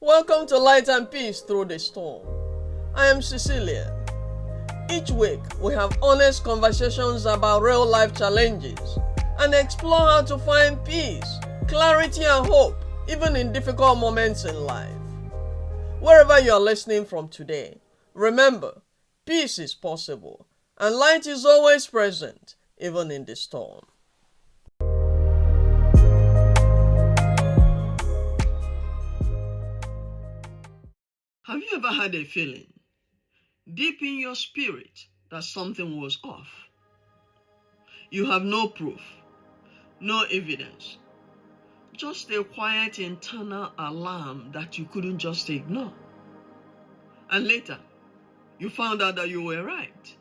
Welcome to Light and Peace Through the Storm. I am Cecilia. Each week, we have honest conversations about real life challenges and explore how to find peace, clarity, and hope, even in difficult moments in life. Wherever you are listening from today, remember, peace is possible and light is always present, even in the storm. Have you ever had a feeling deep in your spirit that something was off? You have no proof, no evidence, just a quiet internal alarm that you couldn't just ignore. And later, you found out that you were right.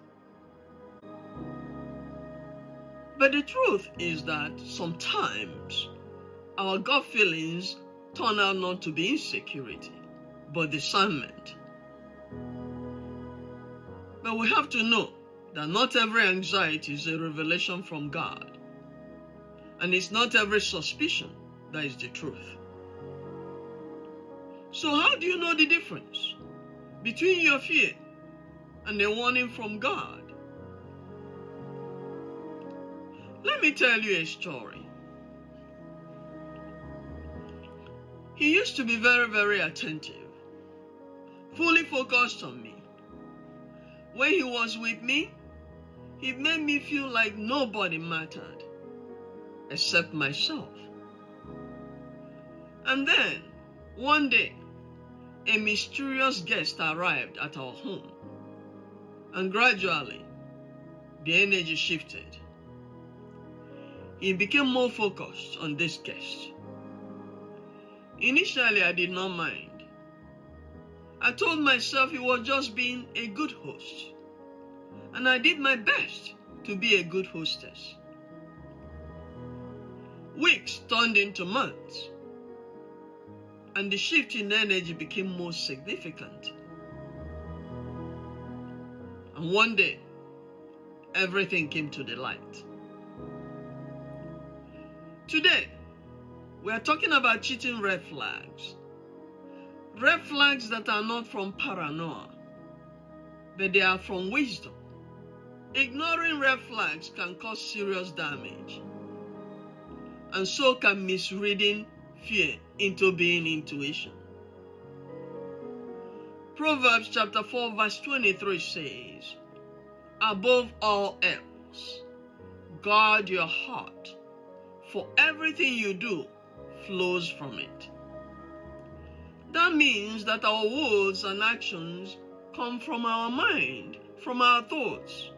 But the truth is that sometimes our gut feelings turn out not to be insecurity, but discernment. But we have to know that not every anxiety is a revelation from God, and it's not every suspicion that is the truth. So how do you know the difference between your fear and a warning from God? Let me tell you a story. He used to be very, very attentive, fully focused on me. When he was with me, he made me feel like nobody mattered except myself. And then, one day, a mysterious guest arrived at our home, and gradually, the energy shifted. He became more focused on this guest. Initially, I did not mind. I told myself he was just being a good host, and I did my best to be a good hostess. Weeks turned into months, and the shift in energy became more significant. And one day, everything came to the light. Today, we are talking about cheating red flags. Red flags that are not from paranoia, but they are from wisdom. Ignoring red flags can cause serious damage, and so can misreading fear into being intuition. Proverbs chapter 4 verse 23 says, "Above all else, guard your heart, for everything you do flows from it." That means that our words and actions come from our mind, from our thoughts.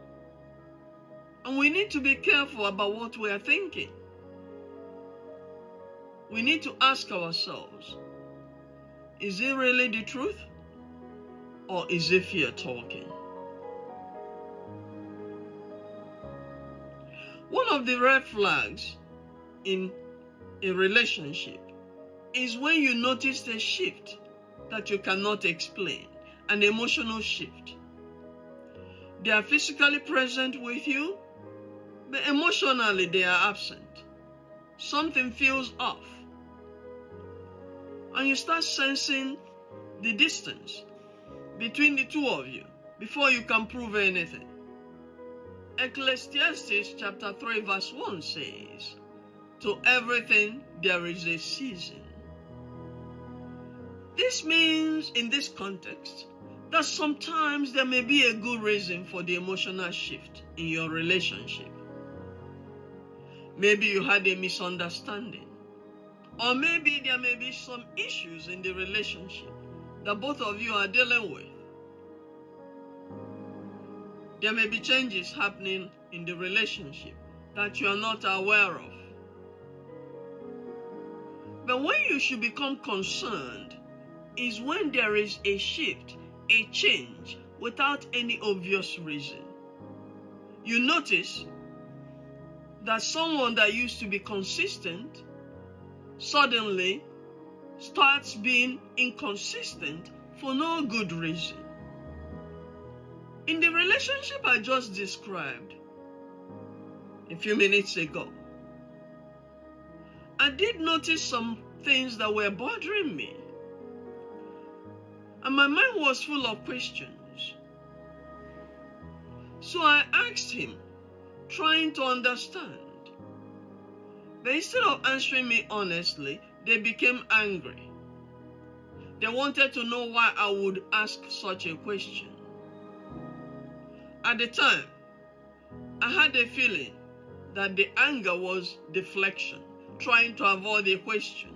And we need to be careful about what we are thinking. We need to ask ourselves, is it really the truth? Or is it fear talking? One of the red flags in a relationship is when you notice a shift that you cannot explain, an emotional shift. They are physically present with you, but emotionally they are absent. Something feels off, and you start sensing the distance between the two of you before you can prove anything. Ecclesiastes chapter 3 verse 1 says, "To everything there is a season." This means, in this context, that sometimes there may be a good reason for the emotional shift in your relationship. Maybe you had a misunderstanding, or maybe there may be some issues in the relationship that both of you are dealing with. There may be changes happening in the relationship that you are not aware of. But when you should become concerned is when there is a shift, a change, without any obvious reason. You notice that someone that used to be consistent suddenly starts being inconsistent for no good reason. In the relationship I just described a few minutes ago, I did notice some things that were bothering me. and my mind was full of questions. So I asked him, trying to understand. But instead of answering me honestly, they became angry. They wanted to know why I would ask such a question. At the time, I had a feeling that the anger was deflection, trying to avoid the question.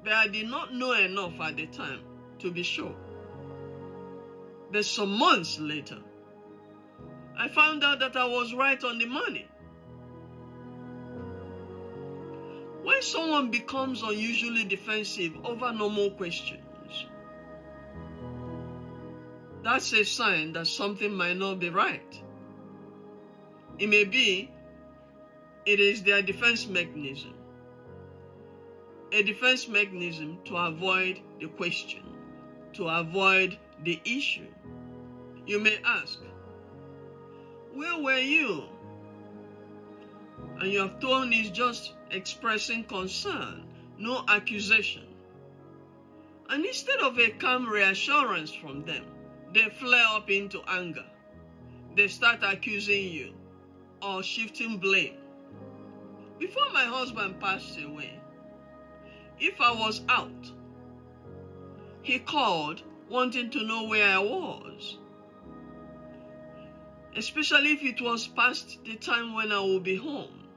But I did not know enough at the time to be sure. But some months later, I found out that I was right on the money. When someone becomes unusually defensive over normal questions, that's a sign that something might not be right. It may be it is their defense mechanism. A defense mechanism to avoid the question, to avoid the issue. You may ask, where were you? And you have told is just expressing concern, no accusation. And instead of a calm reassurance from them, they flare up into anger. They start accusing you or shifting blame. Before my husband passed away, if I was out, he called wanting to know where I was, especially if it was past the time when I would be home.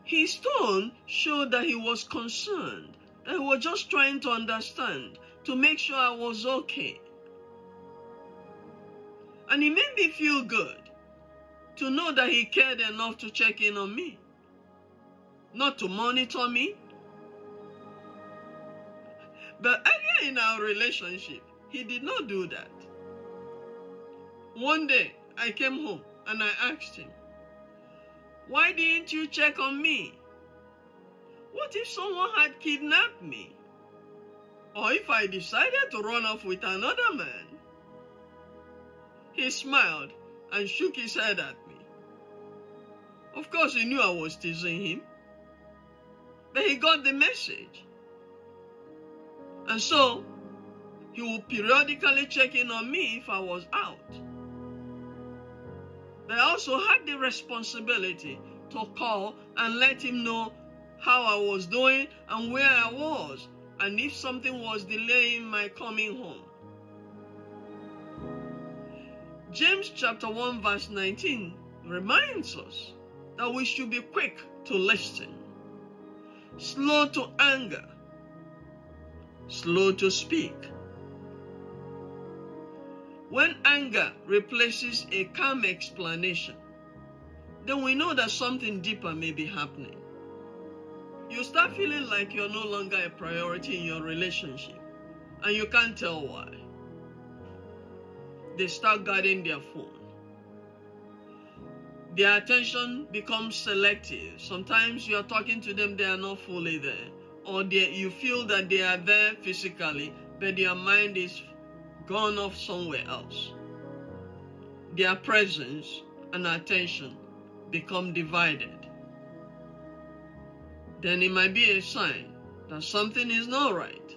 His tone showed that he was concerned, that he was just trying to understand, to make sure I was okay. And it made me feel good to know that he cared enough to check in on me, not to monitor me. But earlier in our relationship, he did not do that. One day, I came home and I asked him, why didn't you check on me? What if someone had kidnapped me? Or if I decided to run off with another man? He smiled and shook his head at me. Of course, he knew I was teasing him, but he got the message. And so, he would periodically check in on me if I was out. But I also had the responsibility to call and let him know how I was doing and where I was, and if something was delaying my coming home. James chapter 1 verse 19 reminds us that we should be quick to listen, slow to anger, slow to speak. When anger replaces a calm explanation, then we know that something deeper may be happening. You start feeling like you're no longer a priority in your relationship, and you can't tell why. They start guarding their phone. Their attention becomes selective. Sometimes you're talking to them, they are not fully there. Or you feel that they are there physically, but their mind is gone off somewhere else. Their presence and attention become divided. Then it might be a sign that something is not right.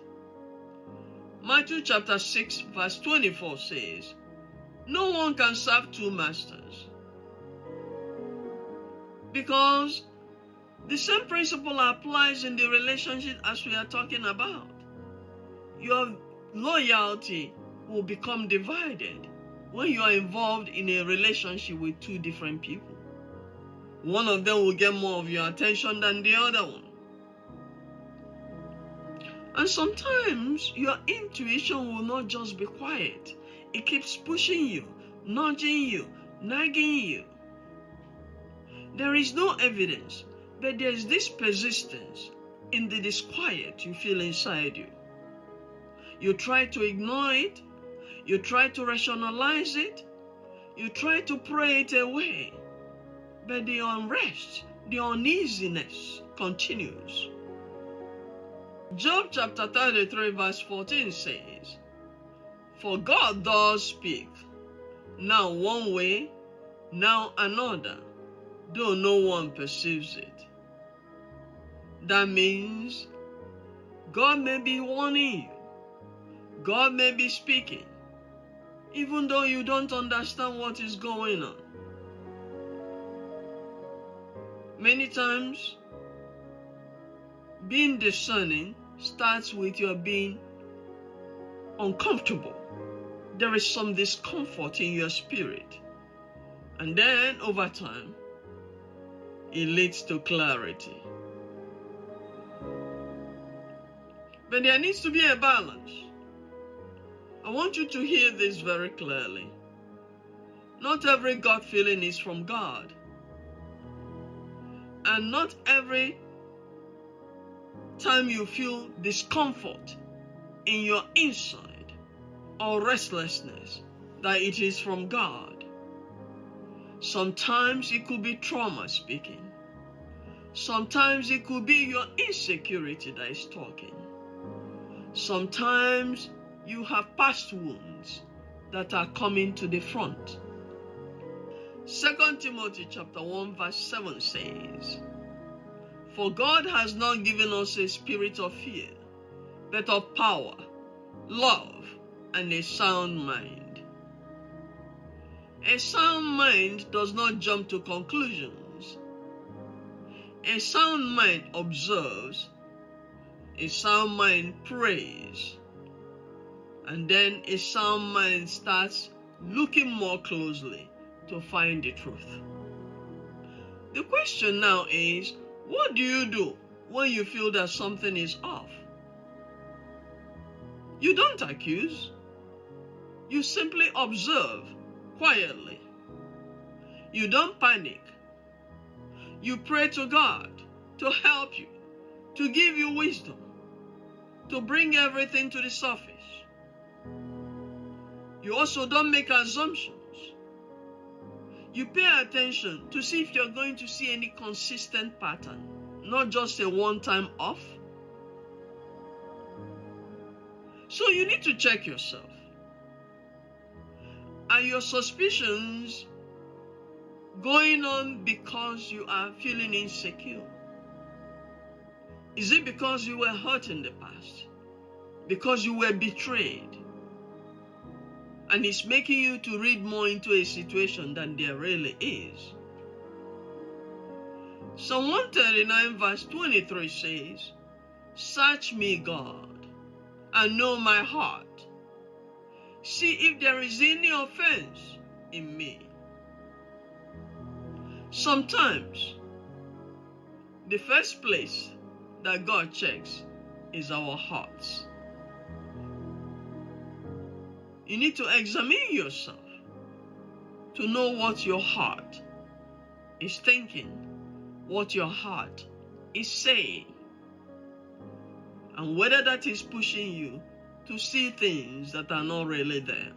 Matthew chapter 6 verse 24 says, no one can serve two masters. Because the same principle applies in the relationship as we are talking about. Your loyalty will become divided when you are involved in a relationship with two different people. One of them will get more of your attention than the other one. And sometimes your intuition will not just be quiet. It keeps pushing you, nudging you, nagging you. There is no evidence, but there is this persistence in the disquiet you feel inside you. You try to ignore it. You try to rationalize it. You try to pray it away. But the unrest, the uneasiness continues. Job chapter 33 verse 14 says, for God does speak, now one way, now another, though no one perceives it. That means God may be warning you, God may be speaking, even though you don't understand what is going on. Many times, being discerning starts with your being uncomfortable. There is some discomfort in your spirit. And then, over time, it leads to clarity. But there needs to be a balance. I want you to hear this very clearly. Not every gut feeling is from God. And not every time you feel discomfort in your inside or restlessness that it is from God. Sometimes it could be trauma speaking. Sometimes it could be your insecurity that is talking. Sometimes you have past wounds that are coming to the front. 2 Timothy chapter 1 verse 7 says, "For God has not given us a spirit of fear, but of power, love, and a sound mind." A sound mind does not jump to conclusions. A sound mind observes. A sound mind prays. And then a sound mind starts looking more closely to find the truth. The question now is, what do you do when you feel that something is off? You don't accuse. You simply observe quietly. You don't panic. You pray to God to help you, to give you wisdom, to bring everything to the surface. You also don't make assumptions. You pay attention to see if you're going to see any consistent pattern, not just a one-time off. So you need to check yourself. Are your suspicions going on because you are feeling insecure? Is it because you were hurt in the past? Because you were betrayed? And it's making you to read more into a situation than there really is. Psalm 139 verse 23 says, "Search me, God, and know my heart. See if there is any offense in me." Sometimes, the first place that God checks is our hearts. You need to examine yourself to know what your heart is thinking, what your heart is saying, and whether that is pushing you to see things that are not really there.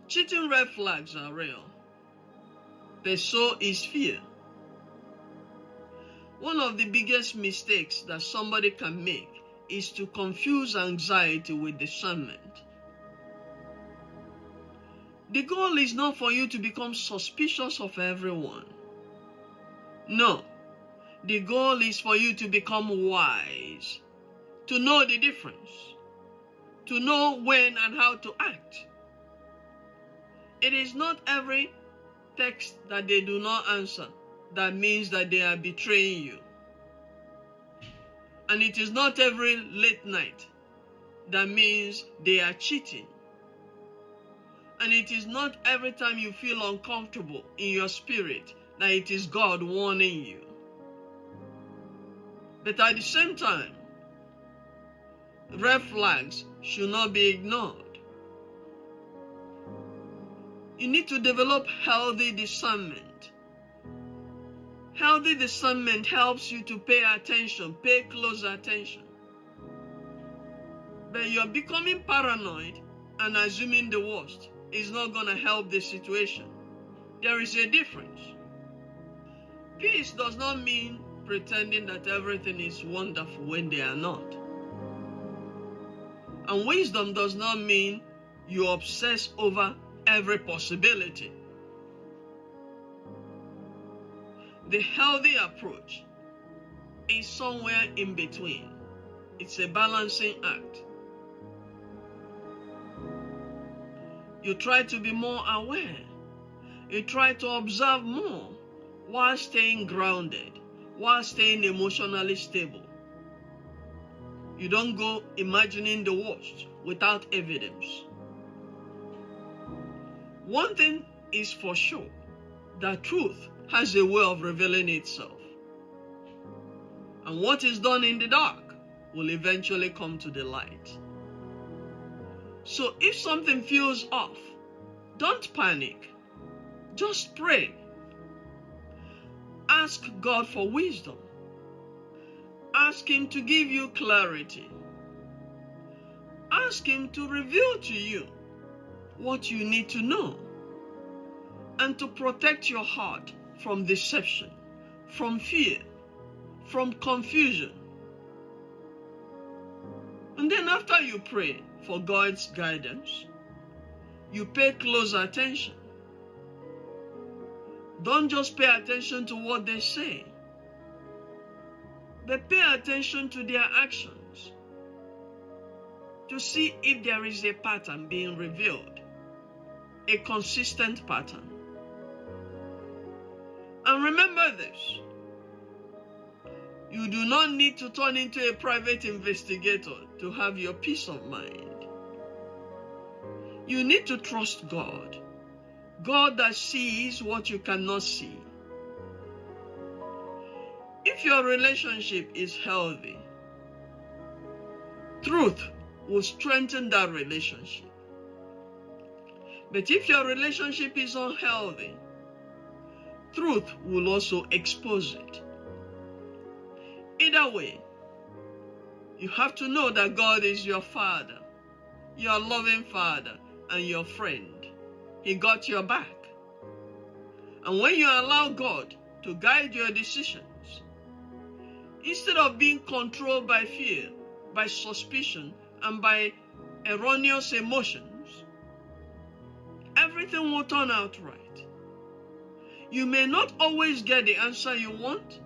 Cheating red flags are real, but so is fear. One of the biggest mistakes that somebody can make is to confuse anxiety with discernment. The goal is not for you to become suspicious of everyone. No, the goal is for you to become wise, to know the difference, to know when and how to act. It is not every text that they do not answer that means that they are betraying you. And it is not every late night that means they are cheating. And it is not every time you feel uncomfortable in your spirit that it is God warning you. But at the same time, red flags should not be ignored. You need to develop healthy discernment. Healthy discernment helps you to pay attention, pay close attention. But you're becoming paranoid and assuming the worst is not going to help the situation. There is a difference. Peace does not mean pretending that everything is wonderful when they are not. And wisdom does not mean you obsess over every possibility. The healthy approach is somewhere in between. It's a balancing act. You try to be more aware. You try to observe more while staying grounded, while staying emotionally stable. You don't go imagining the worst without evidence. One thing is for sure, that truth has a way of revealing itself. And what is done in the dark will eventually come to the light. So if something feels off, don't panic. Just pray. Ask God for wisdom. Ask Him to give you clarity. Ask Him to reveal to you what you need to know, and to protect your heart from deception, from fear, from confusion. And then after you pray for God's guidance, you pay close attention. Don't just pay attention to what they say, but pay attention to their actions to see if there is a pattern being revealed, a consistent pattern. And remember this, you do not need to turn into a private investigator to have your peace of mind. You need to trust God, God that sees what you cannot see. If your relationship is healthy, truth will strengthen that relationship. But if your relationship is unhealthy, truth will also expose it. Either way, you have to know that God is your Father, your loving Father, and your friend. He got your back. And when you allow God to guide your decisions, instead of being controlled by fear, by suspicion, and by erroneous emotions, everything will turn out right. You may not always get the answer you want,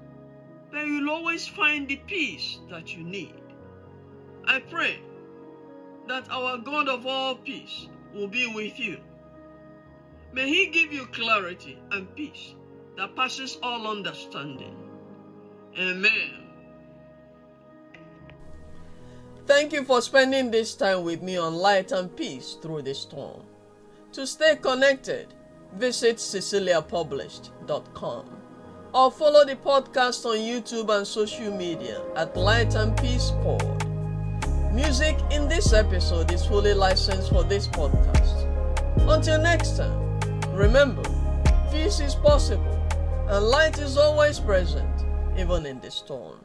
but you'll always find the peace that you need. I pray that our God of all peace will be with you. May He give you clarity and peace that passes all understanding. Amen. Thank you for spending this time with me on Light and Peace Through the Storm. To stay connected, visit ceciliapublished.com or follow the podcast on YouTube and social media at Light and Peace Pod. Music in this episode is fully licensed for this podcast. Until next time, remember, peace is possible and light is always present, even in the storm.